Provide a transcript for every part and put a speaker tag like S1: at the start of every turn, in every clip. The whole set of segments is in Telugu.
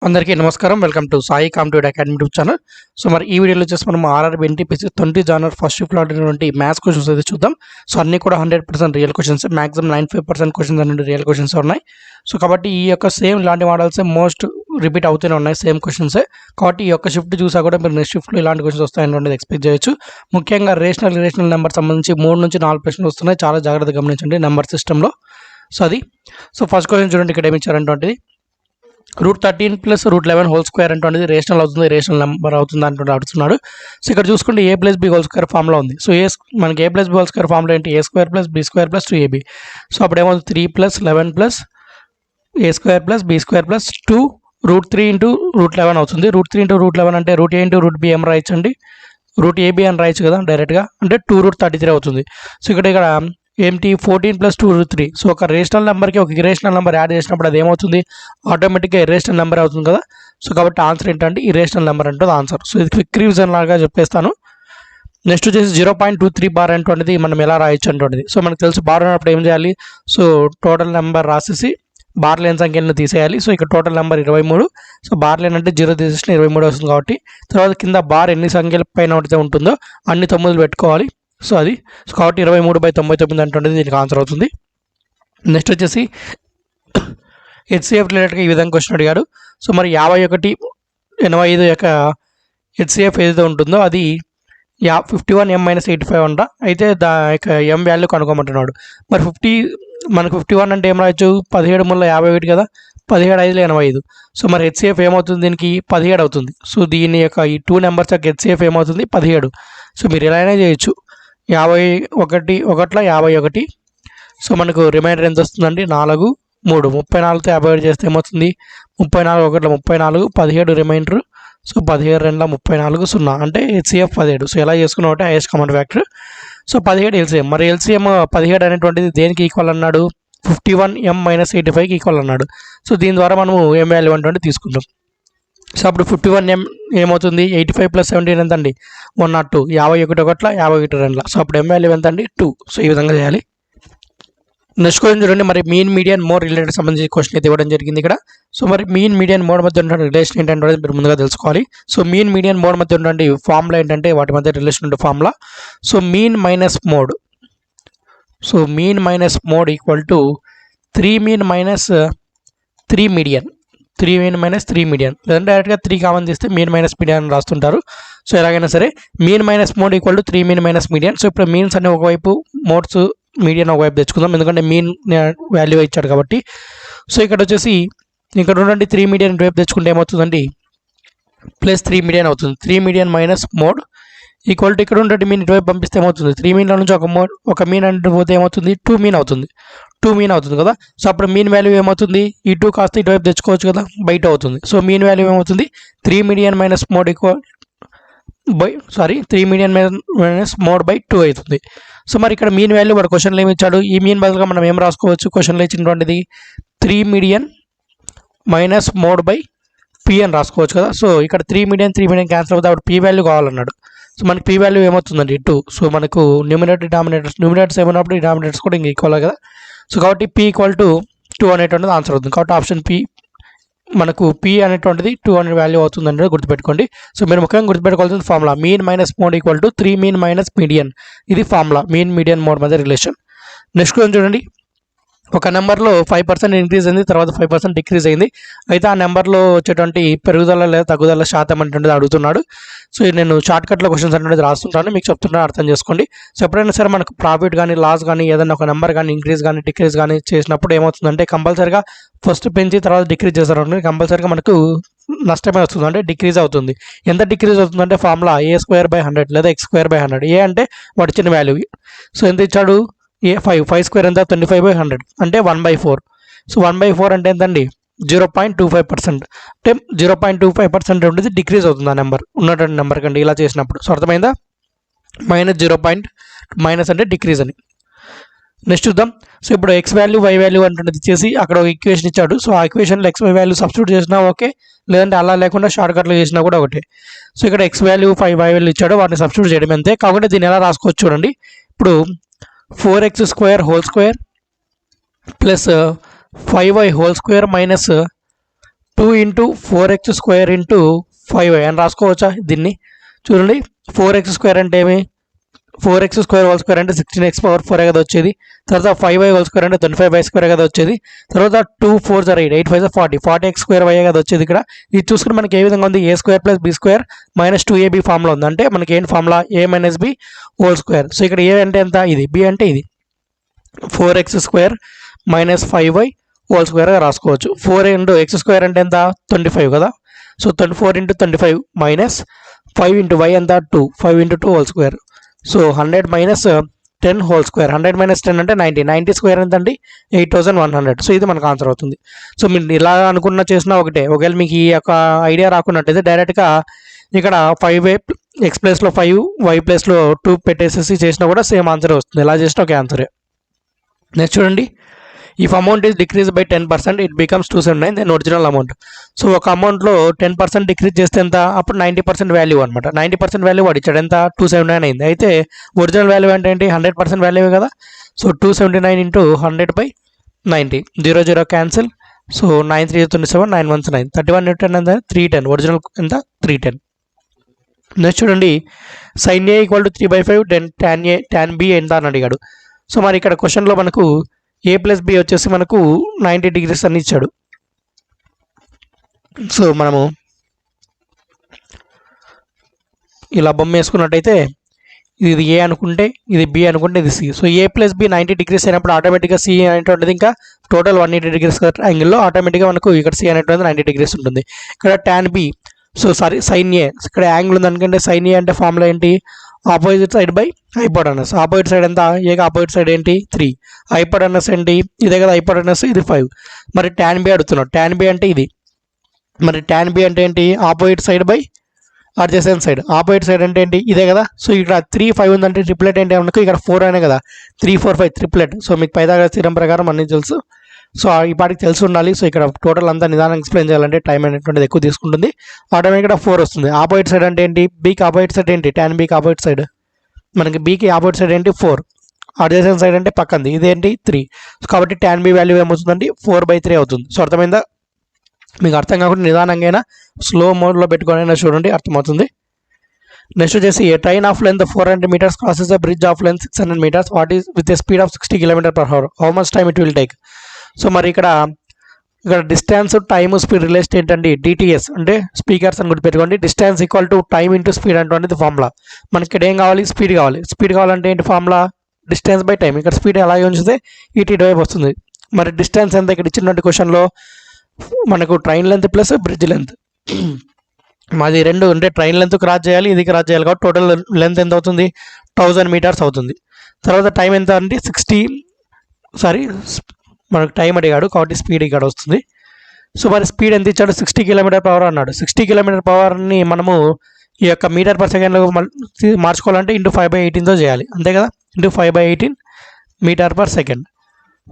S1: అందరికీ నమస్కారం. Welcome to Sai competitive academy YouTube channel. So మరి ఈ వీడియోలో వచ్చేసి మనం ఆర్ఆర్బీ ఎన్టీపీసీ 20 జనవరి ఫస్ట్ షిఫ్ట్లో ఆడినటువంటి మ్యాథ్స్ క్వశ్చన్స్ అయితే చూద్దాం. సో అన్ని కూడా 100% రియల్ క్వశ్చన్స్, మాక్సిమం 95% క్వశ్చన్స్ అనేవి రియల్ క్వశ్చన్స్ ఉన్నాయి. సో కాబట్టి ఈ యొక్క సేమ్ ఇలాంటి మోడల్సే మోస్ట్ రిపీట్ అవుతూనే ఉన్నాయి, సేమ్ క్వశ్చన్సే. కాబట్టి ఈ యొక్క షిఫ్ట్ చూసా కూడా మీరు నెక్స్ట్ షిఫ్ట్లో ఇలాంటి క్వశ్చన్స్ వస్తాయనేది ఎక్స్పెక్ట్ చేయొచ్చు. ముఖ్యంగా రేషనల్ నెంబర్ సంబంధించి 3 నుంచి 4 ప్రశ్నలు వస్తున్నాయి. చాలా జాగ్రత్తగా గమనించండి నెంబర్ సిస్టంలో. సో అది ఫస్ట్ క్వశ్చన్ చూడండి. ఇక్కడ ఏమి ఇచ్చారంటే √13 + √11 హోల్ స్క్వేర్ అంటే రేషనల్ అవుతుంది, రేషనల్ నెంబర్ అవుతుంది అంటూ అడుగుతున్నాడు. సో ఇక్కడ చూసుకుంటే a+b హోల్ స్క్వేర్ ఫామ్లో ఉంది. సో మనకి a+b హోల్ స్క్వేర్ ఫామ్లో ఏంటి, a² + b² + 2ab. సో అప్పుడు ఏమవుతుంది 3 + 11 + a² + b² + 2 √3 × √11 అవుతుంది. √3 × √11 అంటే √a × √b ఏం రాయొచ్చండి, √ab అని రాయొచ్చు కదా డైరెక్ట్గా, అంటే 2√33 అవుతుంది. సో ఇక్కడ ఏంటి 14 + 2 √3. సో ఒక రేషనల్ నెంబర్కి ఒక ఇరేషనల్ నెంబర్ యాడ్ చేసినప్పుడు అది ఏమవుతుంది, ఆటోమేటిక్గా ఇరేషనల్ నెంబర్ అవుతుంది కదా. సో కాబట్టి ఆన్సర్ ఏంటంటే ఇరేషనల్ నెంబర్ అంటే ఆన్సర్. సో ఇది క్విక్ రివిజన్ లాగా చెప్పేస్తాను. నెక్స్ట్ వచ్చేసి 0.23 బార్ అనేటువంటిది మనం ఎలా రాయొచ్చు అనేటువంటిది. సో మనకు తెలుసు బార్ ఉన్నప్పుడు ఏం చేయాలి, సో టోటల్ నెంబర్ రాసేసి బార్ లేని సంఖ్యలను తీసేయాలి. సో ఇక్కడ టోటల్ నెంబర్ 23. సో బార్ లేని అంటే 0 తీసేసిన 23 వస్తుంది కాబట్టి తర్వాత కింద బార్ ఎన్ని సంఖ్యల పైన అయితే ఉంటుందో అన్ని 9 పెట్టుకోవాలి. సో అది కాబట్టి 23/99 అంటే దీనికి ఆన్సర్ అవుతుంది. నెక్స్ట్ వచ్చేసి హెచ్సిఎఫ్ రిలేటెడ్గా ఈ విధంగా క్వశ్చన్ అడిగాడు. సో మరి 51, 85 యొక్క హెచ్సిఎఫ్ ఏదైతే ఉంటుందో అది 51m - 85 అంట. అయితే దా యొక్క m వాల్యూ కనుక్కోమంటున్నాడు. మరి మనకు 51 అంటే ఏం రాయొచ్చు, 17 × 51 కదా, 17 × 5 = 85. సో మరి హెచ్సిఎఫ్ ఏమవుతుంది, దీనికి 17 అవుతుంది. సో దీని యొక్క ఈ 2 నెంబర్స్ యొక్క హెచ్సిఎఫ్ ఏమవుతుంది 17. సో మీరు ఎలా అయినా చేయొచ్చు, 51 51. సో మనకు రిమైండర్ ఎంత వస్తుందండి 4 3 34తో 57 చేస్తే ఏమవుతుంది 34 1 34 17 రిమైండర్. సో 17 2 34 0 అంటే హెచ్సిఎఫ్ 17. సో ఎలా చేసుకున్నాం అంటే highest common factor. So 17 LCM. మరి ఎల్సిఎం 17 అనేటువంటిది దేనికి ఈక్వల్ అన్నాడు, 51m - 85కి ఈక్వల్ అన్నాడు. సో దీని ద్వారా మనము m వాల్యూ అంటే తీసుకుంటాం. సో అప్పుడు 51m ఏమవుతుంది, 85 + 17 ఎంత అండి 102, 51 1 51 2. సో అప్పుడు m వాల్యూ ఎంత అండి 2. సో ఈ విధంగా చేయాలి. నెక్స్ట్ క్వశ్చన్ చూడండి. మరి మీన్ మీడియన్ మోడ్ రిలేటెడ్ సంబంధించి క్వశ్చన్ అయితే ఇవ్వడం జరిగింది ఇక్కడ. సో మరి మీన్ మీడియన్ మోడ్ మధ్య ఉన్న రిలేషన్ ఏంటంటే మీరు ముందుగా తెలుసుకోవాలి. సో మీన్ మీడియన్ మోడ్ మధ్య ఉన్నటువంటి ఫార్ములా ఏంటంటే వాటి మధ్య రిలేషన్ ఉండే formula. So mean minus mode. So mean minus mode equal to 3 mean - 3 median. 3 mean - 3 median, లేదంటే డైరెక్ట్గా 3 కామన్ తీస్తే మీన్ మైనస్ మీడియన్ అని రాస్తుంటారు. సో ఎలాగైనా సరే mean minus mode equal to 3 mean - median. So ఇప్పుడు మీన్స్ అనే ఒకవైపు, మోడ్స్ మీడియన్ ఒకవైపు తెచ్చుకుందాం, ఎందుకంటే మీన్ వాల్యూ ఇచ్చాడు కాబట్టి. సో ఇక్కడ వచ్చేసి ఇక్కడ ఉన్నటువంటి 3 మీడియన్ ఇటువైపు తెచ్చుకుంటే ఏమవుతుందండి +3 మీడియన్ అవుతుంది. 3 median minus mode equal to ఇక్కడ ఉన్నటువంటి మీన్ ఇటువైపు పంపిస్తే ఏమవుతుంది, 3 మీన్ల నుంచి ఒక మీన్ అంటే పోతే ఏమవుతుంది 2 మీన్ అవుతుంది. 2 మీన్ అవుతుంది కదా. సో అప్పుడు మీన్ వాల్యూ ఏమవుతుంది, ఈ 2 కాస్త ఇటువైపు తెచ్చుకోవచ్చు కదా, బయట అవుతుంది. సో మీన్ వాల్యూ ఏమవుతుంది 3 median minus mode 3 median minus mode / 2 అవుతుంది. సో మరి ఇక్కడ మీన్ వాల్యూ వాడు క్వశ్చన్లో ఏమి ఇచ్చాడు, ఈ మీన్ బదులుగా మనం ఏం రాసుకోవచ్చు, క్వశ్చన్లో ఇచ్చినటువంటిది 3 మీడియన్ మైనస్ మోడ్ / p అని రాసుకోవచ్చు కదా. సో ఇక్కడ 3 మీడియన్ క్యాన్సిల్ అవుతుంది, అప్పుడు p వాల్యూ కావాలన్నాడు. సో మనకి p వాల్యూ ఏమవుతుందండి 2. సో మనకు న్యూమినేటర్స్ ఏమన్నప్పుడు ఈ డామినేటర్స్ కూడా ఇంకా ఈక్వల్ కదా. సో కాబట్టి p = 2 అనేటువంటిది ఆన్సర్ అవుతుంది. కాబట్టి ఆప్షన్ p మనకు p అనేటువంటిది 2 అనే వాల్యూ అవుతుంది అనేది గుర్తుపెట్టుకోండి. సో మీరు ముఖ్యంగా గుర్తుపెట్టుకోవాల్సిన formula mean minus mode equal to 3 mean minus median. ఇది ఫార్ములా మీన్ మీడియన్ మోడ్ మధ్య రిలేషన్. నెక్స్ట్ క్వశ్చన్ చూడండి. ఒక నెంబర్లో 5% ఇంక్రీజ్ అయింది, తర్వాత 5% డిక్రీజ్ అయింది. అయితే ఆ నెంబర్లో వచ్చేటువంటి పెరుగుదల లేదా తగ్గుదల శాతం అనేటువంటిది అడుగుతున్నాడు. సో నేను షార్ట్కట్లో క్వశ్చన్స్ అనేవి రాస్తుంటాను, మీకు చెప్తున్నాను, అర్థం చేసుకోండి. సో ఎప్పుడైనా సరే మనకు ప్రాఫిట్ కానీ లాస్ కానీ ఏదైనా ఒక నెంబర్ కానీ ఇంక్రీజ్ కానీ డిక్రీజ్ కానీ చేసినప్పుడు ఏమవుతుందంటే కంపల్సరీగా ఫస్ట్ పెంచి తర్వాత డిక్రీజ్ చేస్తారు, కంపల్సరీగా మనకు నష్టమే వస్తుంది, అంటే డిక్రీజ్ అవుతుంది. ఎంత డిక్రీజ్ అవుతుందంటే ఫార్ములా a² / 100 లేదా x² / 100. ఏ అంటే వాటి ఇచ్చిన వాల్యూ. సో ఎంత ఇచ్చాడు, 5 ఎంత 25/100 అంటే 1/4. సో 1/4 అంటే ఎంతండి 0.25%. అంటే 0.25% ఉండేది డిక్రీజ్ అవుతుంది ఆ నెంబర్ ఉన్నటువంటి నెంబర్ కంటే ఇలా చేసినప్పుడు. సో అర్థమైందా, మైనస్ అంటే డిక్రీజ్ అని. నెక్స్ట్ చూద్దాం. సో ఇప్పుడు x వాల్యూ y వాల్యూ అంటున్నది ఇచ్చేసి అక్కడ ఒక ఈక్వేషన్ ఇచ్చాడు. సో ఆ ఈక్వేషన్లో x y వాల్యూ సబ్స్టిట్యూట్ చేసినా ఓకే, లేదంటే అలా లేకుండా షార్ట్కట్లో చేసినా కూడా ఒకటే. సో ఇక్కడ x వాల్యూ 5 y వాల్యూ ఇచ్చాడు, వాటిని సబ్స్టిట్యూట్ చేయడం అంతే. కాకుండా దీన్ని ఎలా రాసుకోవచ్చు చూడండి. ఇప్పుడు 4x² whole square plus 5y whole square minus 2 into 4x² into 5y అని రాసుకోవచ్చా దీన్ని? చూడండి 4x² అంటే ఏమి, 4x² హోల్ స్క్వేర్ అంటే 16x⁴ కదా వచ్చేది. తర్వాత 5y హోల్ స్క్వేర్ అంటే 25y² కదా వచ్చేది. తర్వాత 2 4 8 8 5 40 40x² కదా వచ్చేది. ఇక్కడ ఇది చూసుకుని మనకి ఏ విధంగా ఉంది, a² + b² - 2ab ఫార్ములా ఉంది. అంటే మనకి ఏం formula, a - b whole square. So ఇక్కడ a అంటే ఎంత, ఇది, b అంటే ఇది 4x² - 5y హోల్ స్క్వేర్గా రాసుకోవచ్చు. 4 × x² అంటే ఎంత 25 కదా. సో 24 × 25 - 5 × y ఎంత 2 5 × 2 whole square. So 100 - 10 whole square. 100 - 10 అంటే 90 90 స్క్వేర్ ఎంత అండి 8100. సో ఇది మనకు ఆన్సర్ అవుతుంది. సో మీరు ఇలా అనుకున్న చేసినా ఒకటే. ఒకవేళ మీకు ఈ యొక్క ఐడియా రాకున్నట్టయితే డైరెక్ట్గా ఇక్కడ 5y x ప్లేస్లో 5 y ప్లేస్లో 2 పెట్టేసేసి చేసినా కూడా సేమ్ ఆన్సర్ వస్తుంది. ఇలా చేసినా ఒకే ఆన్సరే. నెక్స్ట్ చూడండి, if amount is decrease by 10% it becomes 279 then original amount. So ఒక అమౌంట్లో 10% డిక్రీజ్ చేస్తే ఎంత, అప్పుడు 90% వాల్యూ అనమాట. 90% వాల్యూ వాడు ఇచ్చాడు, ఎంత 279 అయింది. అయితే ఒరిజినల్ వాల్యూ అంటే ఏంటి 100% వాల్యూ కదా. So 279 × 100/90 0 0 cancel. సో 9 3 27 9 1 9 31 Newton ఎంత 310. ఒరిజినల్ ఎంత 310. నెక్స్ట్ చూడండి, sin A = 3/5 tan B ఎంత అని అడిగాడు. సో మరి ఇక్కడ క్వశ్చన్లో మనకు a + b వచ్చేసి మనకు 90 degrees అని ఇచ్చాడు. సో మనము ఇలా బొమ్మ వేసుకున్నట్టయితే ఇది a అనుకుంటే, ఇది b అనుకుంటే, ఇది c. So a + b 90 degrees అయినప్పుడు ఆటోమేటిక్గా c అనేటువంటిది ఇంకా టోటల్ 180 degrees యాంగిల్లో ఆటోమేటిక్గా మనకు ఇక్కడ c అనేటువంటిది 90 degrees ఉంటుంది. ఇక్కడ tan b, so sorry sin a, ఇక్కడ యాంగిల్ ఉంది అనుకుంటే sin a అంటే ఫార్ములా ఏంటి, opposite side by hypotenuse. Opposite side ఎంత, ఏగా ఆపోజిట్ సైడ్ ఏంటి 3, హైపోటెనస్ ఏంటి ఇదే కదా, హైపోటెనస్ ఇది 5. మరి tan b అడుగుతున్నాడు. tan b అంటే ఇది. మరి tan b అంటే ఏంటి, opposite side by adjacent side. Opposite side అంటే ఏంటి ఇదే కదా. సో ఇక్కడ 3 5 ఉందంటే ట్రిప్లెట్ ఏంటి మనకు, ఇక్కడ 4 అనే కదా, 3 4 5 ట్రిప్లెట్. సో మీకు పైథాగరస్ థీరం ప్రకారం అన్నీ తెలుసు. సో ఈ పాటికి తెలిసి ఉండాలి. సో ఇక్కడ టోటల్ అంతా నిదానం ఎక్స్ప్లెయిన్ చేయాలంటే టైం అనేటువంటిది ఎక్కువ తీసుకుంటుంది. ఆటోమేటిక్గా 4 వస్తుంది. ఆపోజిట్ సైడ్ అంటే ఏంటి, బీకి ఆపోజిట్ సైడ్ ఏంటి, tan బీకి ఆపోజిట్ సైడ్, మనకి బీకి ఆపోజిట్ సైడ్ ఏంటి 4, అడ్జసెంట్ సైడ్ అంటే పక్కంది, ఇదేంటి 3. కాబట్టి tan బీ వాల్యూ ఏమవుతుందండి 4/3 అవుతుంది. సో అర్థమైందా? మీకు అర్థం కాకుండా నిదానంగా స్లో మోడ్లో పెట్టుకొని చూడండి, అర్థమవుతుంది. నెక్స్ట్ వచ్చేసి a train of length 400 meters crosses the bridge of length 600 meters. What is with a speed of 60 km/h. How much time it will take. So మరి ఇక్కడ డిస్టెన్స్ టైమ్ స్పీడ్ రిలేషన్ ఏంటండి, డిటిఎస్ అంటే స్పీకర్స్ అని గుర్తుపెట్టుకోండి. డిస్టెన్స్ = టైమ్ ఇంటూ స్పీడ్ అంటే ఫార్ములా. మనకి ఇక్కడ ఏం కావాలి, స్పీడ్ కావాలి. స్పీడ్ కావాలంటే ఏంటి ఫార్ములా, డిస్టెన్స్ బై టైం. ఇక్కడ స్పీడ్ అలాగే ఉంచితే ఇటు వైపు వస్తుంది. మరి డిస్టెన్స్ ఎంత ఇక్కడ ఇచ్చినటువంటి క్వశ్చన్లో మనకు train length plus bridge length, మాది రెండు అంటే ట్రైన్ లెంత్ క్రాస్ చేయాలి, ఇది క్రాస్ చేయాలి. కాబట్టి టోటల్ లెంత్ ఎంత అవుతుంది 1000 meters అవుతుంది. తర్వాత టైం ఎంత అంటే 60, మనకు టైం అడిగాడు కాబట్టి స్పీడ్ ఇక్కడ వస్తుంది. సో మరి స్పీడ్ ఎంత ఇచ్చాడు 60 km/h అన్నాడు. 60 km/hని మనము ఈ యొక్క మీటర్/సెకండ్లో మార్చుకోవాలంటే × 5/18తో చేయాలి, అంతే కదా. × 5/18 మీటర్/సెకండ్.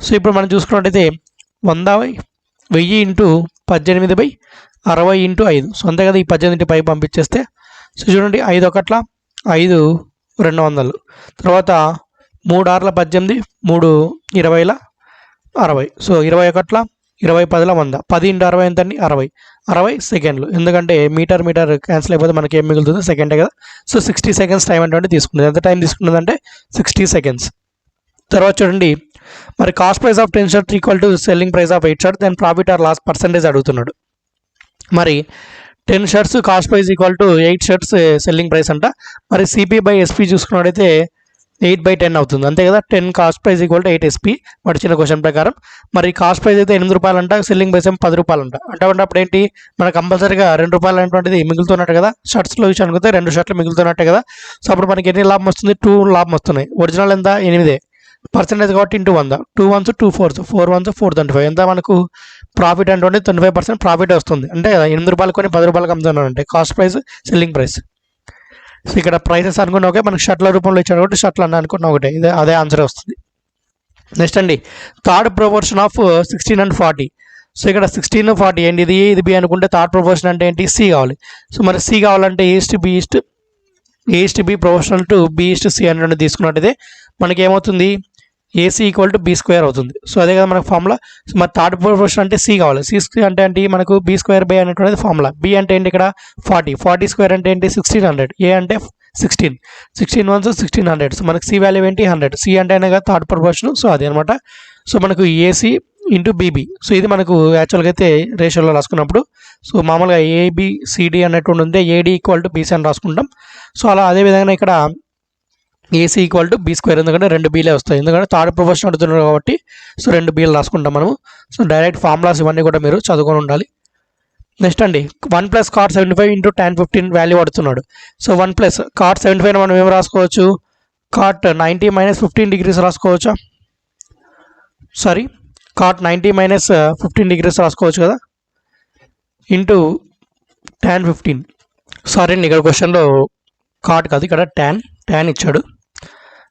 S1: సో ఇప్పుడు మనం చూసుకున్నట్టయితే 100/1000 × 18/60 × 5. సో అంతే కదా, ఈ 18 పైకి పంపించేస్తే. సో చూడండి 5 1 5 200. తర్వాత 3 6 18 3 20 60. సో 21 20 10 100. 10 × 60 ఎంత అండి 60 సెకండ్లు. ఎందుకంటే మీటర్ క్యాన్సిల్ అయిపోతే మనకి ఏం మిగులుతుంది, సెకండే కదా. సో 60 seconds టైం అంటే తీసుకున్నది. ఎంత టైం తీసుకున్నదంటే 60 seconds. తర్వాత చూడండి, మరి cost price of 10 shirts = selling price of 8 shirts, then profit or loss percentage అడుగుతున్నాడు. మరి 10 shirts cost price = 8 shirts selling price అంట. మరి CP/SP చూసుకున్నట్టయితే 8/10 అవుతుంది, అంతే కదా. 10 కాస్ట్ ప్రైస్ = 8 SP వచ్చిన క్వశ్చన్ ప్రకారం. మరి కాస్ట్ ప్రైస్ అయితే 8 రూపాయలు అంట, సెల్లింగ్ ప్రైస్ ఏమో 10 రూపాయలు అంట. అంటే అప్పుడు ఏంటి మనకు కంపల్సరీగా 2 రూపాయలు అనేటువంటిది మిగులుతున్నట్టు కదా. షర్ట్స్లో విషయం అనుకుంటే 2 షర్ట్లు మిగులుతున్నట్టే కదా. సో అప్పుడు మనకి ఎన్ని లాభం వస్తుంది, 2 లాభం వస్తున్నాయి. ఒరిజినల్ ఎంత 8, పర్సెంటేజ్ కాబట్టి × 100, 2 1s 2 4s 4 1s 425. ఎంత మనకు ప్రాఫిట్ అంటే 25% ప్రాఫిట్ వస్తుంది, అంటే కదా 8 రూపాయలు కొని 10 రూపాయలకు అమ్ముతున్నాను అంటే cost price selling price. So ఇక్కడ ప్రైసెస్ అనుకున్నా ఓకే, మనకు షర్ట్ల రూపంలో ఇచ్చాడు కాబట్టి షర్ట్లు అన్న అనుకున్నా ఒకటే, అదే ఆన్సర్ వస్తుంది. నెక్స్ట్ అండి, third proportion of 16 and 40. So ఇక్కడ 16 40 ఏంటి, ఇది బి అనుకుంటే థర్డ్ ప్రొపోర్షన్ అంటే ఏంటి సి కావాలి. సో మరి సి కావాలంటే A is to B proportional to B is to C అనేది తీసుకున్నట్టయితే మనకి ఏమవుతుంది, AC equal to B square అవుతుంది. సో అదే కదా మనకు ఫార్ములా. సో మరి థర్డ్ ప్రొపోర్షన్ అంటే సి కావాలి. సి అంటే ఏంటి మనకు బీ స్క్వేర్ బై అనేటువంటిది ఫార్ములా. బి అంటే ఏంటి ఇక్కడ 40 స్క్వేర్ అంటే ఏంటి 1600, ఏ అంటే 16 వన్స్ 1600. సో మనకు సి వాల్యూ ఏంటి 100. సి అంటే కదా థర్డ్ ప్రొపోర్షన్. సో అది అనమాట. సో మనకు ఏసీ ఇంటూ బీబీ. సో ఇది మనకు యాక్చువల్గా అయితే రేషియోలో రాసుకున్నప్పుడు సో మామూలుగా ఏబిసిడి అనేటువంటి ఉంది, ఏడి ఈక్వల్ టు బీసీ అని రాసుకుంటాం. సో అలా అదేవిధంగా ఇక్కడ AC equal to B square, ఎందుకంటే 2 బీలే వస్తాయి, ఎందుకంటే థర్డ్ ప్రొపోర్షన్ అడుగుతున్నారు కాబట్టి. సో 2 బీలు రాసుకుంటాం మనము. సో డైరెక్ట్ ఫార్ములాస్ ఇవన్నీ కూడా మీరు చదువుకొని ఉండాలి. నెక్స్ట్ అండి 1 + cot 75 × tan 15 వాల్యూ అడుగుతున్నాడు. సో 1 + cot 75 మనం ఏం రాసుకోవచ్చు, cot 90 - 15 degrees రాసుకోవచ్చా, sorry cot 90 - 15 degrees రాసుకోవచ్చు కదా, ఇంటూ tan 15. సారీ అండి ఇక్కడ క్వశ్చన్లో కాట్ కాదు, ఇక్కడ ట్యాన్ ఇచ్చాడు.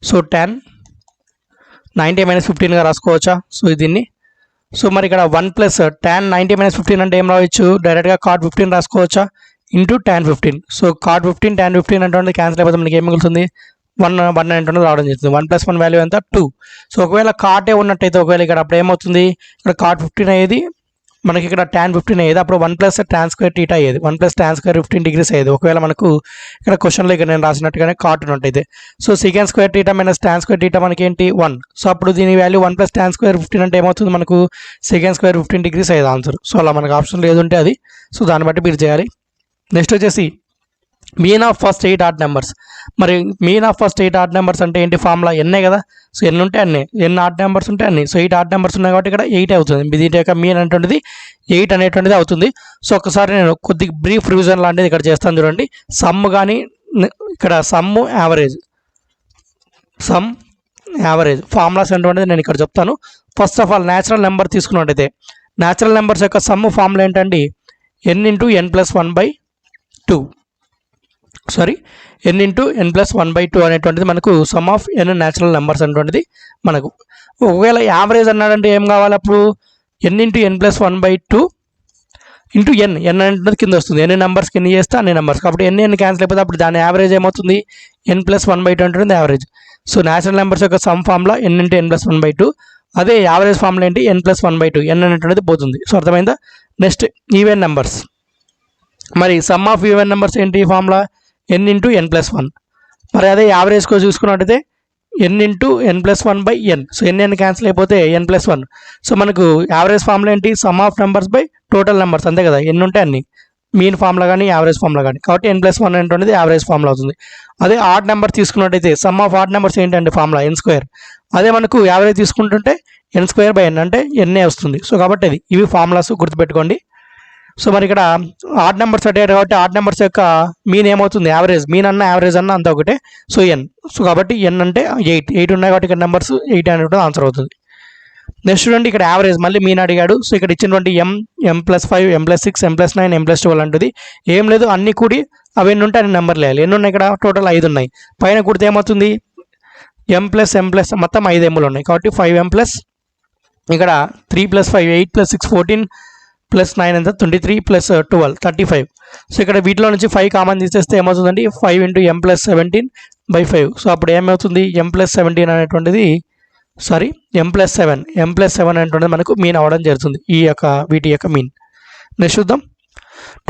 S1: So tan 90 - 15గా రాసుకోవచ్చా. సో దీన్ని సో మరి ఇక్కడ 1 + tan 90 - 15 అంటే ఏం రావచ్చు, డైరెక్ట్గా cot 15 రాసుకోవచ్చా into tan 15. So cot 15 tan 15 అంటే క్యాన్సిల్ అయిపోతే మనకి ఏం మిగులుతుంది, 1 అనేటువంటిది రావడం జరుగుతుంది. 1 + 1 వాల్యూ ఎంత 2. సో ఒకవేళ కాటే ఉన్నట్టయితే ఒకవేళ ఇక్కడ అప్పుడు ఏమవుతుంది, ఇక్కడ cot 15 అయ్యేది మనకి, ఇక్కడ tan 15 అయ్యేది, అప్పుడు 1 + tan square θ అయ్యేది, 1 + tan square 15 degrees అయ్యేది. ఒకవేళ మనకు ఇక్కడ క్వశ్చన్లో ఇక్కడ నేను రాసినట్టుగానే కాట్ ఉన్నట్టయితే. So secant square θ - tan square θ మనకి ఏంటి 1. సో అప్పుడు దీని వాల్యూ 1 + tan square 15 అంటే ఏమవుతుంది మనకు secant square 15 degrees అయ్యేది ఆన్సర్. సో అలా మనకు ఆప్షన్ లేదుంటే అది. సో దాన్ని బట్టి మీరు చేయాలి. నెక్స్ట్ వచ్చేసి mean of first 8 odd numbers. మరి mean of first 8 odd numbers అంటే ఏంటి, ఫార్ములా ఎన్నే కదా. సో ఎన్ని ఉంటే అన్నీ, ఎన్ని ఆడ్ నెంబర్స్ ఉంటే అన్ని. సో 8 ఆడ్ నెంబర్స్ ఉన్నాయి కాబట్టి ఇక్కడ 8 అవుతుంది. దీని యొక్క మీన్ అనేటువంటిది 8 అనేటువంటిది అవుతుంది. సో ఒకసారి నేను కొద్దిగా బ్రీఫ్ రివిజన్ లాంటిది ఇక్కడ చేస్తాను చూడండి. సమ్ కానీ ఇక్కడ సమ్ యావరేజ్ ఫార్ములాస్ అనేటువంటిది నేను ఇక్కడ చెప్తాను. First of all natural number తీసుకున్నట్టయితే న్యాచురల్ నెంబర్స్ యొక్క సమ్ ఫార్ములా ఏంటండి, n × n + 1/2. Sorry n × n + 1/2 అనేటువంటిది మనకు some of n natural numbers అనేటువంటిది మనకు. ఒకవేళ యావరేజ్ అన్నాడంటే ఏం కావాలి అప్పుడు, n × n + 1/2 ఇంటూ n అనేటువంటిది కింద వస్తుంది. ఎన్ని నెంబర్స్కి ఎన్ని చేస్తే అన్ని నెంబర్స్, కాబట్టి n క్యాన్సిల్ అయిపోతే అప్పుడు దాని యావరేజ్ ఏమవుతుంది, n + 1/2 ఉంటుంది యావరేజ్. సో న్యాచురల్ నెంబర్స్ యొక్క సమ్ ఫార్ములా n × n + 1/2. అదే యావరేజ్ ఫార్ములా ఏంటి, n + 1/2, n అనేటువంటిది పోతుంది. సో అర్థమైందా. Next even numbers. మరి సమ్ ఆఫ్ ఈవెన్ నెంబర్స్ ఏంటి ఫార్ములా, n × n + 1. మరి అదే యావరేజ్కో చూసుకున్నట్టయితే n × n + 1/n. So n cancel అయిపోతే n + 1. సో మనకు యావరేజ్ ఫార్ములా ఏంటి, some of numbers by total numbers, అంతే కదా. ఎన్ని ఉంటే అన్ని, మీన్ ఫార్ములా కానీ యావరేజ్ ఫార్ములా కానీ, కాబట్టి n + 1 అనేటువంటిది యావరేజ్ ఫార్ములా అవుతుంది. అదే ఆడ్ నెంబర్ తీసుకున్నట్టయితే సమ్ ఆఫ్ ఆడ్ నెంబర్స్ ఏంటంటే ఫార్ములా n². అదే మనకు యావరేజ్ తీసుకుంటుంటే n²/n అంటే n వస్తుంది. సో కాబట్టి అది ఇవి ఫార్ములాస్ గుర్తుపెట్టుకోండి. సో మరి ఇక్కడ ఆడ్ నెంబర్స్ అడిగారు కాబట్టి ఆడ్ నెంబర్స్ యొక్క మీన్ ఏమవుతుంది, యావరేజ్. మీన్ అన్న యావరేజ్ అన్న అంతా ఒకటే. So n. సో కాబట్టి n అంటే 8 ఉన్నాయి కాబట్టి ఇక్కడ నెంబర్స్ 8 అనేటువంటి ఆన్సర్ అవుతుంది. నెక్స్ట్ చూడండి ఇక్కడ యావరేజ్ మళ్ళీ మీన్ అడిగాడు. సో ఇక్కడ ఇచ్చినటువంటి m + 5 m + 6 m + 9 m + 12 అంటుంది. ఏం లేదు, అన్ని కూడి అవి ఎన్ని ఉంటే అన్ని నెంబర్లు వేయాలి. ఎన్ని ఉన్నాయి ఇక్కడ టోటల్ 5 ఉన్నాయి. పైన కూడితే ఏమవుతుంది, m + మొత్తం 5 mలు ఉన్నాయి కాబట్టి 5m+, ఇక్కడ 3 + 5 8 + 6 14 + 9 ఎంత 23 + 12 35. సో ఇక్కడ వీటిలో నుంచి 5 కామన్ తీసేస్తే ఏమవుతుందండి, 5 × m + 17/5. సో అప్పుడు ఏమవుతుంది, m + 17 అనేటువంటిది సారీ m + 7 అనేటువంటిది మనకు మీన్ అవ్వడం జరుగుతుంది, ఈ యొక్క వీటి యొక్క మీన్. నెక్స్ట్ చూద్దాం.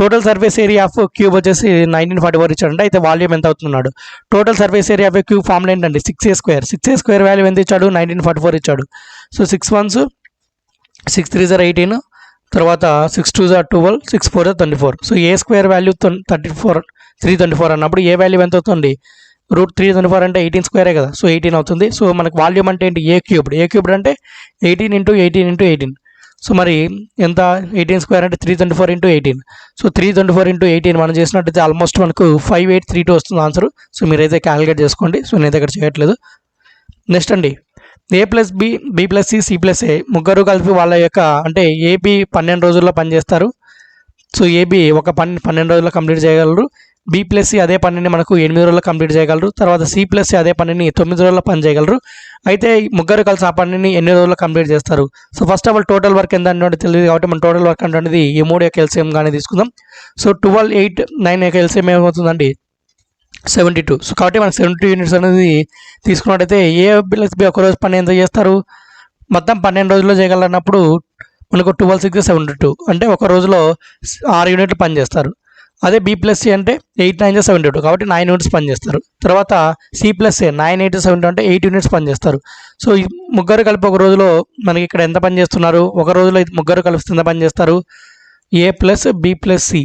S1: Total surface area of cube వచ్చేసి 1944 ఇచ్చాడంటే, అయితే వాల్యూమ్ ఎంత అవుతున్నాడు. Total surface area of cube formula ఏంటంటే 6a² వాల్యూ ఎంత ఇచ్చాడు, 1944 ఇచ్చాడు. సో 6 1s 6 3s 18, తర్వాత 6 2s 12, 6 4s 24. So a² value 324 అన్నప్పుడు ఏ వాల్యూ ఎంత అవుతుంది, √324 అంటే 18² కదా. సో 18 అవుతుంది. సో మనకు వాల్యూమ్ అంటే ఏంటి, a³ అంటే 18 × 18 × 18. సో మరి ఎంత 18² అంటే 324 × 18. సో 324 × 18 మనం చేసినట్టయితే ఆల్మోస్ట్ మనకు 5832 వస్తుంది ఆన్సర్. సో మీరైతే క్యాలిక్యులేట్ చేసుకోండి. సో నేనైతే ఇక్కడ చేయట్లేదు. నెక్స్ట్ అండి a + b b + c c + a ముగ్గురు కలిపి వాళ్ళ యొక్క అంటే ఏబి 12 రోజుల్లో పనిచేస్తారు. సో ఏబి ఒక 12 రోజుల్లో కంప్లీట్ చేయగలరు. b + c అదే పనిని మనకు 8 రోజుల్లో కంప్లీట్ చేయగలరు. తర్వాత c + c అదే పనిని 9 రోజుల్లో పని చేయగలరు. అయితే ముగ్గురు కలిసి ఆ పనిని ఎన్ని రోజుల్లో కంప్లీట్ చేస్తారు. So first of all total work ఎంత అంటే తెలియదు కాబట్టి మనం టోటల్ వర్క్ అంటే ఈ 3 యొక్క ఎల్సిఎం కానీ తీసుకుందాం. సో 12 8 9 యొక్క ఎల్సిఎం ఏమవుతుందండి 72. సో కాబట్టి మనకు 72 యూనిట్స్ అనేది తీసుకున్నట్టయితే ఏ ప్లస్ బి ఒక రోజు పని ఎంత చేస్తారు, మొత్తం 12 రోజుల్లో చేయగలన్నప్పుడు మనకు 12 6 72 అంటే ఒక రోజులో 6 యూనిట్లు పని చేస్తారు. అదే బి ప్లస్ సి అంటే 8 9 72 కాబట్టి 9 యూనిట్స్ పని చేస్తారు. తర్వాత సి ప్లస్ ఏ 9 8 72 అంటే 8 యూనిట్స్ పని చేస్తారు. సో ఈ ముగ్గురు కలిపి ఒక రోజులో మనకి ఇక్కడ ఎంత పని చేస్తున్నారు, ఒక రోజులో ముగ్గురు కలిసి ఎంత పని చేస్తారు, A plus B plus C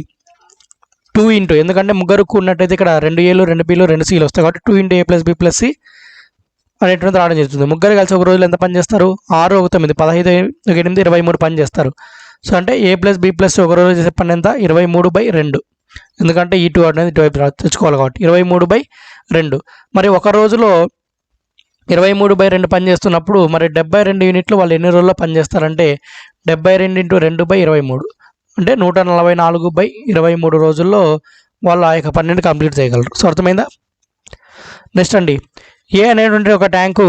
S1: 2 into, ఎందుకంటే ముగ్గురు కూడినట్టయితే ఇక్కడ 2 ఏలు 2 బిలు 2 సిలు వస్తాయి కాబట్టి 2 ఇంటూ ఏ ప్లస్ బి ప్లస్ సి అనేటువంటి రావడం జరుగుతుంది. ముగ్గురు కలిసి ఒక రోజులో ఎంత పని చేస్తారు, 6 1 9 15 1 8 23 పని చేస్తారు. సో అంటే ఏ ప్లస్ బి ప్లస్ ఒక రోజు చేసే పని ఎంత 23/2, ఎందుకంటే ఈ 2 అనేది ఇటువైపు తెచ్చుకోవాలి కాబట్టి 23/2. మరి ఒక రోజులో 23/2 పని చేస్తున్నప్పుడు మరి 72 యూనిట్లు వాళ్ళు ఎన్ని రోజుల్లో పని చేస్తారంటే 72 × 2/23 అంటే 144/23 రోజుల్లో వాళ్ళు ఆ యొక్క పన్నెండు కంప్లీట్ చేయగలరు. సో అర్థమైందా. నెక్స్ట్ అండి, ఏ అనేటువంటి ఒక ట్యాంకు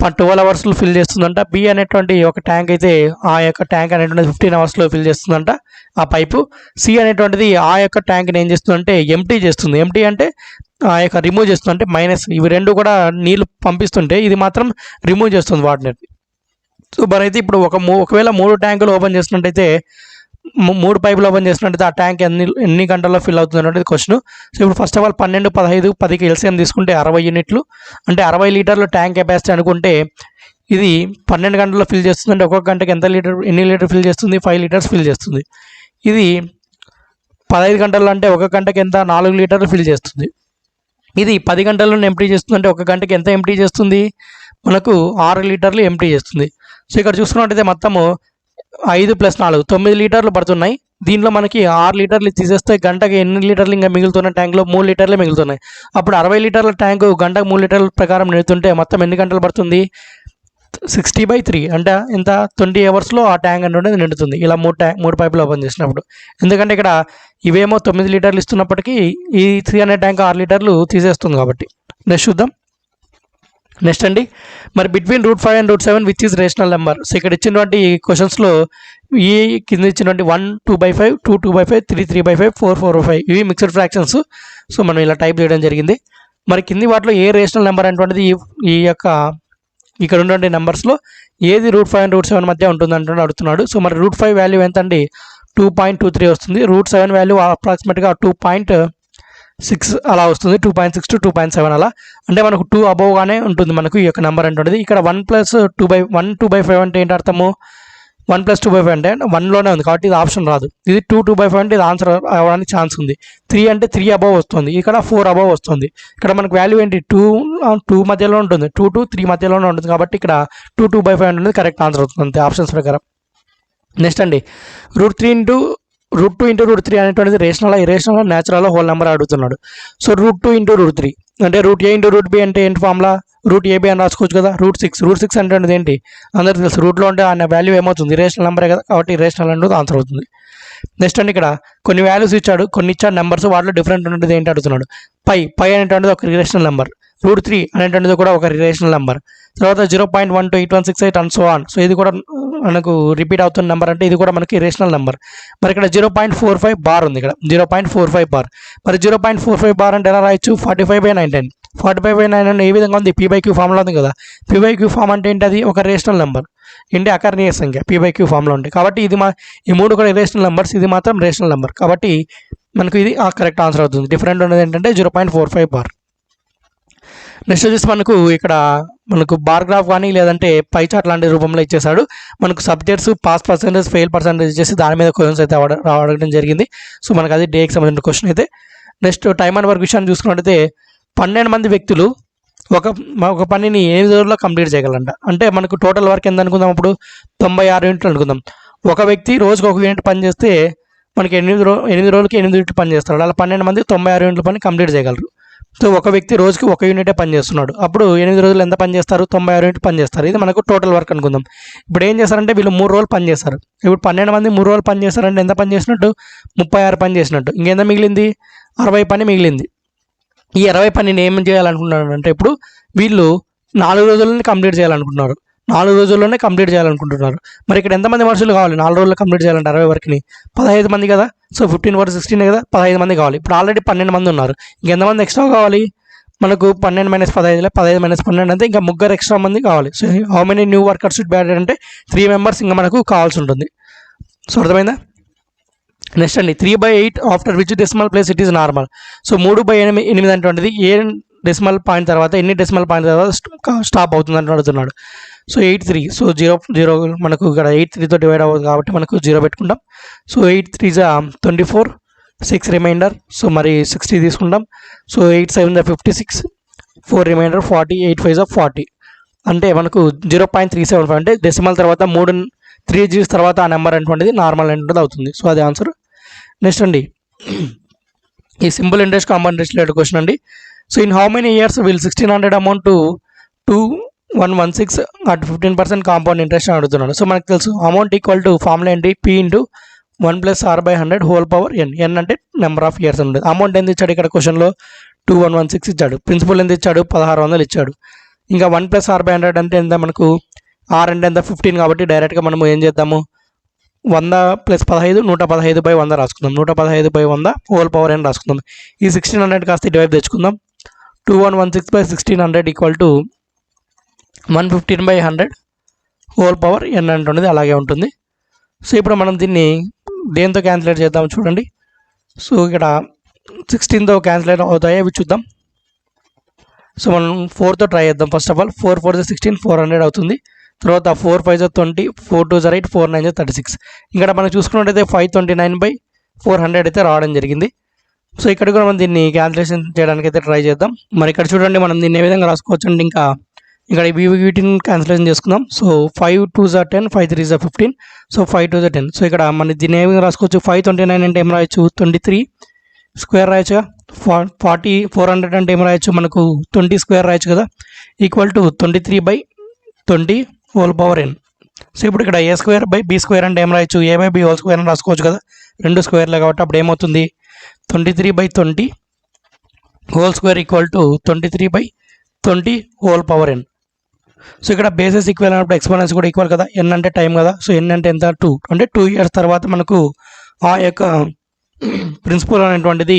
S1: 12 అవర్స్లో ఫిల్ చేస్తుందంట. బి అనేటువంటి ఒక ట్యాంక్ అయితే ఆ యొక్క ట్యాంక్ అనేటువంటిది 15 అవర్స్లో ఫిల్ చేస్తుందంట ఆ పైపు. సి అనేటువంటిది ఆ యొక్క ట్యాంక్ని ఏం చేస్తుందంటే ఎంటీ చేస్తుంది. ఎంటీ అంటే ఆ యొక్క రిమూవ్ చేస్తుంది, అంటే మైనస్. ఇవి రెండు కూడా నీళ్ళు పంపిస్తుంటే ఇది మాత్రం రిమూవ్ చేస్తుంది వాటిని. సో మరైతే ఇప్పుడు ఒకవేళ 3 ట్యాంకులు ఓపెన్ చేసినట్టయితే 3 పైపులు ఓపెన్ చేసినట్టయితే ఆ ట్యాంక్ ఎన్ని గంటల్లో ఫిల్ అవుతుంది అనేది క్వశ్చన్. సో ఇప్పుడు ఫస్ట్ ఆఫ్ ఆల్ 12 15 10కి ఎల్సిఎం తీసుకుంటే 60 యూనిట్లు అంటే 60 లీటర్లు ట్యాంక్ కెపాసిటీ అనుకుంటే ఇది 12 గంటల్లో ఫిల్ చేస్తుంది. అంటే ఒక్కొక్క గంటకి ఎన్ని లీటర్ ఫిల్ చేస్తుంది, 5 లీటర్స్ ఫిల్ చేస్తుంది. ఇది 15 గంటల్లో అంటే ఒక గంటకి ఎంత 4 లీటర్లు ఫిల్ చేస్తుంది. ఇది 10 గంటల్లో ఎంప్టీ చేస్తుంది, అంటే ఒక గంటకి ఎంత ఎంప్టీ చేస్తుంది, మనకు 6 లీటర్లు ఎంప్టీ చేస్తుంది. సో ఇక్కడ చూసుకున్నట్టయితే మొత్తము 5 + 4 9 లీటర్లు పడుతున్నాయి. దీంట్లో మనకి 6 లీటర్లు తీసేస్తే గంటకి ఎన్ని లీటర్లు ఇంకా మిగులుతున్న ట్యాంక్లో 3 లీటర్లే మిగులుతున్నాయి. అప్పుడు 60 లీటర్ల ట్యాంకు గంటకు 3 లీటర్ల ప్రకారం నిండుతుంటే మొత్తం ఎన్ని గంటలు పడుతుంది, 60/3 అంటే ఇంత 20 అవర్స్లో ఆ ట్యాంక్ అనేది నిండుతుంది. ఇలా 3 పైపులు ఓపెన్ చేసినప్పుడు, ఎందుకంటే ఇక్కడ ఇవేమో 9 లీటర్లు ఇస్తున్నప్పటికీ ఈ 3 అనే ట్యాంక్ 6 లీటర్లు తీసేస్తుంది కాబట్టి. నెక్స్ట్ చూద్దాం. నెక్స్ట్ అండి, మరి between √5 and √7 which is rational number. So ఇక్కడ ఇచ్చినటువంటి క్వశ్చన్స్లో ఈ కింద ఇచ్చినటువంటి 1 2/5 2 2/5 3 3/5 4 4/5 ఇవి మిక్స్డ్ ఫ్రాక్షన్స్. సో మనం ఇలా టైప్ చేయడం జరిగింది. మరి కింది వాటిలో ఏ రేషనల్ నెంబర్ అనేటువంటిది ఈ యొక్క ఇక్కడ ఉన్నటువంటి నెంబర్స్లో ఏది √5 and √7 మధ్య ఉంటుందంటే అడుగుతున్నాడు. సో మరి √5 వాల్యూ ఎంత అండి 2.23 వస్తుంది. √7 వాల్యూ అప్రాక్సిమేట్గా 2.6 అలా వస్తుంది, 2.6 to 2.7 అలా. అంటే మనకు 2 అబోవ్గానే ఉంటుంది మనకు ఈ యొక్క నెంబర్ అంటున్నది. ఇక్కడ 1 + 2/5 అంటే ఏంటి అర్థము, 1 + 2/5 అంటే 1లోనే ఉంది కాబట్టి ఇది ఆప్షన్ రాదు. ఇది 2 2/5 అంటే ఇది ఆన్సర్ అవ్వడానికి ఛాన్స్ ఉంది. 3 అంటే 3 అబోవ్ వస్తుంది, ఇక్కడ 4 అబోవ్ వస్తుంది. ఇక్కడ మనకు వాల్యూ ఏంటి 2 మధ్యలో ఉంటుంది, 2 to 3 మధ్యలోనే ఉంటుంది కాబట్టి ఇక్కడ 2 2/5 అనేది కరెక్ట్ ఆన్సర్ అవుతుంది అంతే ఆప్షన్స్ ప్రకారం. నెక్స్ట్ అండి, √2 × √3 అనేటువంటిది rational irrational natural whole number అడుగుతున్నాడు. సో √2 × √3 అంటే √a × √b అంటే ఏంటి ఫార్ములా, √ab అని రాసుకోవచ్చు కదా. √6 అంటే ఏంటి అందరికి తెలుసు, రూట్లో ఉంటే ఆ వాల్యూ ఏమవుతుంది రేషనల్ నెంబరే కదా కాబట్టి రేషనల్ అనేది ఆన్సర్ అవుతుంది. నెక్స్ట్ అండి, ఇక్కడ కొన్ని వాల్యూస్ ఇచ్చాడు, కొన్ని ఇచ్చాడు నెంబర్స్, వాటిలో డిఫరెంట్ ఉంటుంది ఏంటి అడుగుతున్నాడు. పై అనేటువంటిది ఒక రిలేషనల్ నెంబర్, √3 అనేటువంటిది కూడా ఒక రిలేషనల్ నెంబర్. తర్వాత 0.128168 అండ్ సో ఆన్. సో ఇది కూడా మనకు రిపీట్ అవుతున్న నెంబర్ అంటే ఇది కూడా మనకి రేషనల్ నెంబర్. మరి ఇక్కడ 0.45 బార్ ఉంది, ఇక్కడ 0.45 బార్. మరి 0.45 బార్ అంటే ఎలా రాయొచ్చు, 45/910. 45/9 ఏ విధంగా ఉంది, p/q ఫార్ములా ఉంది కదా. p/q ఫార్మ్ అంటే ఏంటి, అది ఒక రేషనల్ నెంబర్, ఏంటి అకర్ణీయ సంఖ్య p/q ఫార్ములా ఉంటాయి కాబట్టి ఇది ఈ 3 కూడా రేషనల్ నెంబర్స్, ఇది మాత్రం రేషనల్ నెంబర్ కాబట్టి మనకు ఇది కరెక్ట్ ఆన్సర్ అవుతుంది. డిఫరెంట్ ఉన్నది ఏంటంటే 0.45 బార్. నెక్స్ట్ వచ్చేసి మనకు బార్ గ్రాఫ్ కానీ లేదంటే పై చార్ట్ లాంటి రూపంలో ఇచ్చేసాడు. మనకు subjects pass percentage fail percentage ఇచ్చేసి దాని మీద క్వశ్చన్స్ అయితే అడగడం జరిగింది. సో మనకు అది డేకి సంబంధించిన క్వశ్చన్ అయితే. నెక్స్ట్ టైమ్ అండ్ వర్క్ విషయాన్ని చూసుకున్నట్టయితే 12 మంది వ్యక్తులు ఒక పనిని 8 రోజుల్లో కంప్లీట్ చేయగలంట. అంటే మనకు టోటల్ వర్క్ ఎంత అనుకుందాం, అప్పుడు 96 యూనిట్లు అనుకుందాం. ఒక వ్యక్తి రోజుకు 1 యూనిట్ పని చేస్తే మనకి 8 రోజులకి 8 యూనిట్లు పని చేస్తాడు. అలా 12 మంది 96 యూనిట్ల పని కంప్లీట్ చేయగలరు. సో ఒక వ్యక్తి రోజుకి 1 యూనిటే పని చేస్తున్నాడు, అప్పుడు 8 రోజులు ఎంత పని చేస్తారు, 96 యూనిట్ పని చేస్తారు. ఇది మనకు టోటల్ వర్క్ అనుకుందాం. ఇప్పుడు ఏం చేస్తారంటే వీళ్ళు 3 రోజులు పని చేస్తారు. ఇప్పుడు 12 మంది 3 రోజులు పని చేస్తారంటే ఎంత పని చేసినట్టు, 36 పని చేసినట్టు. ఇంకెంత మిగిలింది, 60 పని మిగిలింది. ఈ 60 పనిని ఏం చేయాలనుకుంటున్నారు అంటే ఇప్పుడు వీళ్ళు 4 రోజులని కంప్లీట్ చేయాలనుకుంటున్నారు. 4 రోజుల్లోనే కంప్లీట్ చేయాలనుకుంటున్నారు. మరి ఇక్కడ ఎంతమంది మనుషులు కావాలి 4 రోజుల్లో కంప్లీట్ చేయాలంటే 60 వరకుని 15 మంది కదా. సో 15 వర్సెస్ 16 కదా, 15 మంది కావాలి. ఇప్పుడు ఆల్రెడీ 12 మంది ఉన్నారు, ఇంకెంతమంది ఎక్స్ట్రా కావాలి మనకు? 12 - 15 15 - 12 అంటే ఇంకా ముగ్గురు ఎక్స్ట్రా మంది కావాలి. So how many new workers should be added అంటే 3 మెంబర్స్ ఇంకా మనకు కావాల్సి ఉంటుంది. సో అర్థమైందా? నెక్స్ట్ అండి 3/8 after which decimal place it is normal. So 3/8 అటువంటిది ఏ డెసిమల్ పాయింట్ తర్వాత ఎన్ని డెసిమల్ పాయింట్ తర్వాత స్టాప్ అవుతుంది అని అడుగుతున్నాడు. సో 8 3, సో 0 మనకు ఇక్కడ 8 3తో డివైడ్ అవుతుంది కాబట్టి మనకు 0 పెట్టుకుంటాం. సో 8 3 24, 6 రిమైండర్, సో మరి 60 తీసుకుంటాం. సో 8 7 56, 4 రిమైండర్ 40, 8 5 40 అంటే మనకు 0.375 అంటే డెసిమల్ తర్వాత 3 జీస్ తర్వాత ఆ నెంబర్ అనేటువంటిది నార్మల్ అనేటువంటిది అవుతుంది. సో అది ఆన్సర్. నెక్స్ట్ అండి ఈ simple interest compound interest related question అండి. So in how many years will 1600 amount to 2116 at 15% compound interest అని అడుగుతున్నాను. సో మనకు తెలుసు అమౌంట్ ఈక్వల్ టు ఫార్ములా ఏంటి, P into 1 + R/100 whole power n. n అంటే నెంబర్ ఆఫ్ ఇయర్స్ ఉంటుంది. అమౌంట్ ఎంత ఇచ్చాడు ఇక్కడ క్వశ్చన్లో 2116 ఇచ్చాడు. ప్రిన్సిపల్ ఎంత ఇచ్చాడు 1600 ఇచ్చాడు. ఇంకా 1 + R/100 అంటే ఎంత మనకు, R అంటే ఎంత 15 కాబట్టి డైరెక్ట్గా మనము ఏం చేద్దాము 100 + 15 115/100 రాసుకుందాం. 115/100 హోల్ పవర్ n రాసుకుందాం. ఈ 1600 కాస్త ఇటువైపు తెచ్చుకుందాం. 2116/1600 equal to 115/100 whole power n అంటున్నది అలాగే ఉంటుంది. సో ఇప్పుడు మనం దీన్ని దేంతో క్యాన్సిలేట్ చేద్దాం చూడండి. సో ఇక్కడ 16తో క్యాన్సిలేట్ అవుతాయి అవి చూద్దాం. సో మనం 4తో ట్రై చేద్దాం. ఫస్ట్ ఆఫ్ ఆల్ 4 4 16 400 అవుతుంది. తర్వాత 4 5 20, 4 2 8, 4 9 36. ఇక్కడ మనం చూసుకున్నట్టయితే 529/400 అయితే రావడం జరిగింది. సో ఇక్కడ కూడా మనం దీన్ని క్యాన్సిలేషన్ చేయడానికి అయితే ట్రై చేద్దాం. మరి ఇక్కడ చూడండి మనం దీన్ని ఏ విధంగా రాసుకోవచ్చు అంటే ఇంకా ఇక్కడ వీటిని క్యాన్సిలేషన్ చేసుకుందాం. So 5 2 10, 5 3 15, so 5 2 10. సో ఇక్కడ మన దీన్ని ఏ విధంగా రాసుకోవచ్చు, 529 అంటే ఏం రాయొచ్చు 23 స్క్వేర్ రాయొచ్చుగా. 400 అంటే ఏం రాయొచ్చు మనకు 20 స్క్వేర్ రాయొచ్చు కదా, equal to 23/20 whole power n. So ఇప్పుడు ఇక్కడ a²/b² అంటే ఏం రాయొచ్చు, a/b హోల్ స్క్వేర్ అని రాసుకోవచ్చు కదా, 2 స్క్వేర్లే కాబట్టి అప్పుడు ఏమవుతుంది 23/20 whole square equal to 23/20 whole power n. So ఇక్కడ బేసెస్ ఈక్వల్ అయినప్పుడు ఎక్స్పోనెన్స్ కూడా ఈక్వల్ కదా, n అంటే టైం కదా. సో n అంటే ఎంత 2 అంటే 2 ఇయర్స్ తర్వాత మనకు ఆ యొక్క ప్రిన్సిపల్ అనేటువంటిది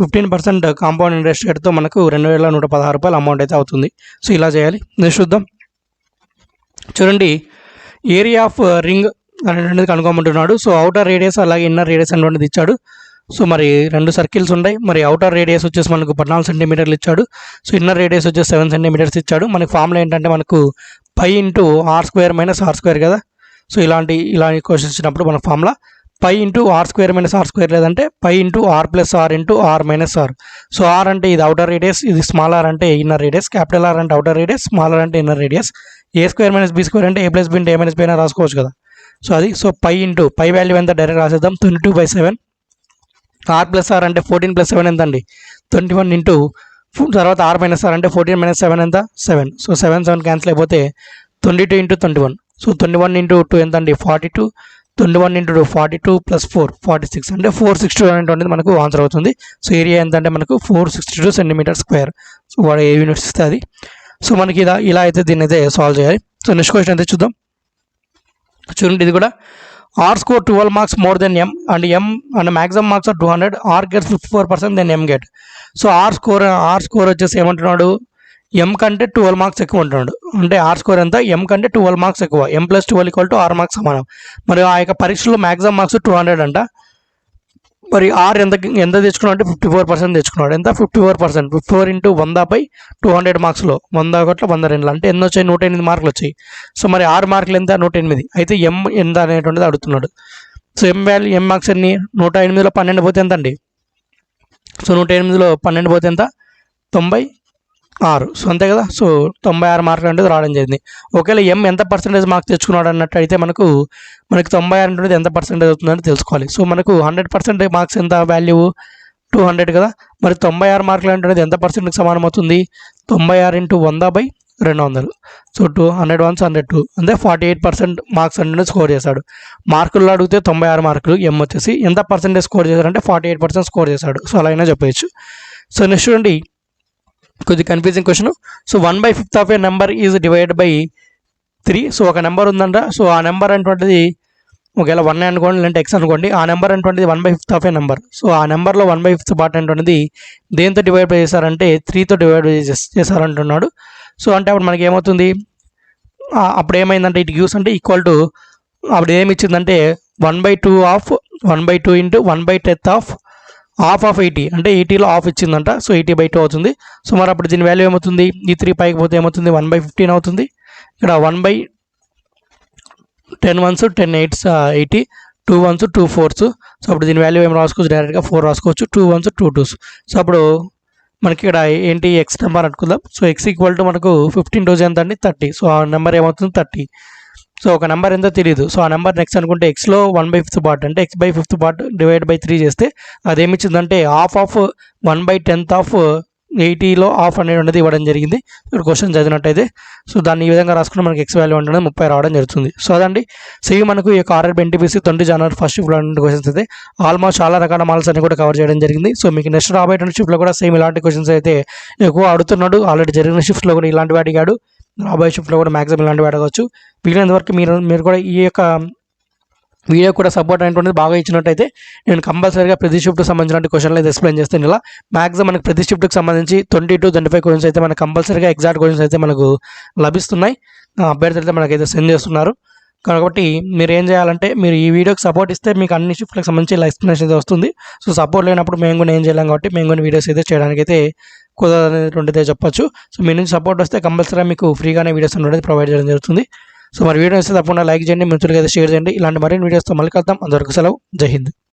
S1: 15% కాంపౌండ్ ఇంట్రెస్ట్ రేట్తో మనకు 2116 రూపాయలు అమౌంట్ అయితే అవుతుంది. సో ఇలా చేయాలి. నెక్స్ట్ చూద్దాం. చూడండి ఏరియా ఆఫ్ రింగ్ అనేటువంటిది కనుక్కోమంటున్నాడు. సో అవుటర్ రేడియస్ అలాగే ఇన్నర్ రేడియస్ అనేటువంటిది ఇచ్చాడు. సో మరి 2 సర్కిల్స్ ఉన్నాయి. మరి అవుటర్ రేడియస్ వచ్చేసి మనకు 14 సెంటీమీటర్లు ఇచ్చాడు. సో ఇన్నర్ రేడియస్ వచ్చేసి 7 సెంటీమీటర్స్ ఇచ్చాడు. మనకి ఫార్ములా ఏంటంటే మనకు π × r² - r² కదా. సో ఇలాంటి క్వశ్చన్స్ ఇచ్చినప్పుడు మన ఫార్ములా π × r² - r² లేదంటే π × r + r × r - r. So r అంటే ఇది అవుటర్ రేడియస్, ఇది స్మాల్ r అంటే ఇన్నర్ రేడియస్, క్యాపిటల్ R అంటే అవుటర్ రేడియస్, స్మాల్ r అంటే ఇన్నర్ రేడియస్. a² - b² అంటే a + b × a - b అయినా రాసుకోవచ్చు కదా. సో అది సో π వాల్యూ ఎంత డైరెక్ట్ రాసేద్దాం 22/7. r + r అంటే 14 + 7 ఎంత అండి 21 ఇంటూ తర్వాత r - r అంటే 14 - 7 ఎంత 7. సో 7 7 క్యాన్సిల్ అయిపోతే 22 × 21. సో 21 × 2 ఎంత అండి 42. 21 × 2 42 + 4 46 అంటే 462 అనేటువంటిది మనకు ఆన్సర్ అవుతుంది. సో ఏరియా ఎంత అంటే మనకు 462 సెంటీమీటర్ స్క్వేర్. సో వాడు ఏ యూనిట్స్ ఇస్తే అది. సో మనకి ఇలా అయితే దీన్ని అయితే సాల్వ్ చేయాలి. సో నెక్స్ట్ క్వశ్చన్ అయితే చూద్దాం. చూడండి ఇది కూడా R score 12 marks more than M and maximum marks are 200. R gets 54%, then M get. So R score వచ్చేసి ఏమంటున్నాడు M కంటే 12 మార్క్స్ ఎక్కువ అంటున్నాడు. అంటే R score ఎంత M కంటే 12 మార్క్స్ ఎక్కువ. M + 12 = R మార్క్స్ సమానం. మరి ఆ యొక్క పరీక్షలో మ్యాక్సిమం మార్క్స్ 200 అంట. మరి R ఎంత తెచ్చుకున్నాడు అంటే 54% తెచ్చుకున్నాడు. ఎంత 54%. 54 × 100/200 మార్క్స్లో 100 1 102 అంటే ఎన్ని వచ్చాయి 108 మార్కులు వచ్చాయి. సో మరి 6 మార్కులు ఎంత 108. అయితే M ఎంత అనేటువంటిది అడుగుతున్నాడు. సో M మార్క్స్ ఎన్ని 108లో 12 పోతే ఎంత అండి. సో 108లో 12 పోతే ఎంత 96. సో అంతే కదా. సో 96 మార్కులు అనేది రావడం జరిగింది. ఒకవేళ M ఎంత పర్సెంటేజ్ మార్క్స్ తెచ్చుకున్నాడు అన్నట్టు అయితే మనకి 96 అనేది ఎంత పర్సెంటేజ్ అవుతుందని తెలుసుకోవాలి. సో మనకు 100% మార్క్స్ ఎంత వాల్యూ 200 కదా. మరి 96 మార్కులు అనేది ఎంత పర్సెంట్కి సమానం అవుతుంది 96 × 100/200. సో 100 1 102 అంటే 48% మార్క్స్ అనేది స్కోర్ చేశాడు. మార్కుల్లో అడిగితే 96 మార్కులు, M వచ్చేసి ఎంత పర్సెంటేజ్ స్కోర్ చేశాడంటే 48% స్కోర్ చేశాడు. సో అలా అయినా చెప్పవచ్చు. సో నెక్స్ట్ చూడండి కొద్దిగా confusing question. So 1/5 of A number is divided by 3. So ఒక నెంబర్ ఉందంట. సో ఆ నెంబర్ అనేటువంటిది ఒకవేళ 1 అనుకోండి, లేదంటే ఎక్స్ అనుకోండి. ఆ నెంబర్ అనేటువంటిది 1/5 ఆఫ్ ఏ నెంబర్. సో ఆ నెంబర్లో 1/5 పార్ట్ అనేటువంటిది దేంతో డివైడ్ చేశారంటే 3తో డివైడ్ చేశారంటున్నాడు. సో అంటే అప్పుడు మనకి ఏమవుతుంది, అప్పుడు ఏమైందంటే ఇట్ గివ్స్ అంటే ఈక్వల్ టు, అప్పుడు ఏమి ఇచ్చిందంటే 1/2 of 1/2 into 1/10 of half of 80, అంటే 80లో హాఫ్ ఇచ్చిందంట. సో 80/2 అవుతుంది. సో మరి అప్పుడు దీని వాల్యూ ఏమవుతుంది, ఈ 3 పైకి పోతే ఏమవుతుంది, 1/15 అవుతుంది. ఇక్కడ 1/10 1s 10 8s 80, 2 1s 2 4s. So అప్పుడు దీని వాల్యూ ఏం రాసుకోవచ్చు, డైరెక్ట్గా 4 రాసుకోవచ్చు. 2 1s 2 2s. సో అప్పుడు మనకి ఇక్కడ ఏంటి, ఎక్స్ నెంబర్ అనుకుందాం. సో ఎక్స్ ఈక్వల్ టు మనకు 15 2s ఎంత అండి, 30. సో ఆ నెంబర్ ఏమవుతుంది, 30. సో ఒక నెంబర్ ఎంతో తెలియదు. సో ఆ నెంబర్ నెక్స్ట్ అనుకుంటే ఎక్స్లో 1/5 పార్ట్, అంటే x/5 పార్ట్ డివైడ్ బై 3 చేస్తే అదేమిచ్చిందంటే హాఫ్ ఆఫ్ 1/10 ఆఫ్ 80లో హాఫ్ అనేది ఉన్నది ఇవ్వడం జరిగింది. ఇక్కడ క్వశ్చన్ చదివినట్టయితే సో దాన్ని ఈ విధంగా రాసుకుంటే మనకి ఎక్స్ వాల్యూ అంటే 30 రావడం జరుగుతుంది. సో అదండి. సో ఇవి మనకు ఈ యొక్క ఆర్ఆర్బీ ఎన్టీపీసీ 20 జనవరి ఫస్ట్ షిఫ్ట్లో క్వశ్చన్స్ అయితే ఆల్మోస్ట్ చాలా రకాల మాల్స్ అన్ని కూడా కవర్ చేయడం జరిగింది. సో మీకు నెక్స్ట్ రాబోయేటువంటి షిఫ్ట్లో కూడా సేమ్ ఇలాంటి క్వశ్చన్స్ అయితే ఎక్కువ అడుగుతున్నాడు. ఆల్రెడీ జరిగిన షిఫ్ట్లో కూడా ఇలాంటివి అడిగాడు, రాబోయే షిఫ్ట్లో కూడా మ్యాక్సిమం ఇలాంటివి అడగవచ్చు. వీలైనంత వరకు మీరు కూడా ఈ యొక్క వీడియో కూడా సపోర్ట్ అనేటువంటిది బాగా ఇచ్చినట్టయితే నేను కంపల్సరీగా ప్రతి షిఫ్ట్కి సంబంధించిన క్వశ్చన్లు అయితే ఎక్స్ప్లెయిన్ చేస్తాను. ఇలా మ్యాక్సిమం మనకి ప్రతి షిఫ్ట్కి సంబంధించి 20 to 25 క్వశ్చన్స్ అయితే మనకు కంపల్సరీగా ఎగ్జాక్ట్ క్వశ్చన్స్ అయితే మనకు లభిస్తున్నాయి. అభ్యర్థులు అయితే మనకైతే సెండ్ చేస్తున్నారు. కాబట్టి మీరు ఏం చేయాలంటే, మీరు ఈ వీడియోకి సపోర్ట్ ఇస్తే మీకు అన్ని షిఫ్ట్లకు సంబంధించి ఇలా ఎక్స్ప్లెనేషన్ అయితే వస్తుంది. సో సపోర్ట్ లేనప్పుడు మేము కూడా ఏం చేయలేం, కాబట్టి మేము కూడా వీడియోస్ అయితే చేయడానికి అయితే కుదరనేటువంటిదే చెప్పొచ్చు. సో మీ నుంచి సపోర్ట్ వస్తే కంపల్సరీగా మీకు ఫ్రీగానే వీడియోస్ అనేది ప్రొవైడ్ చేయడం జరుగుతుంది. సో మరి వీడియో వస్తే తప్పకుండా లైక్ చేయండి, మిత్రులకి అయితే షేర్ చేయండి. ఇలాంటి మరిన్ని వీడియోస్తో మళ్ళీ కలుద్దాం. అంతవరకు సెలవు. జై హింద్.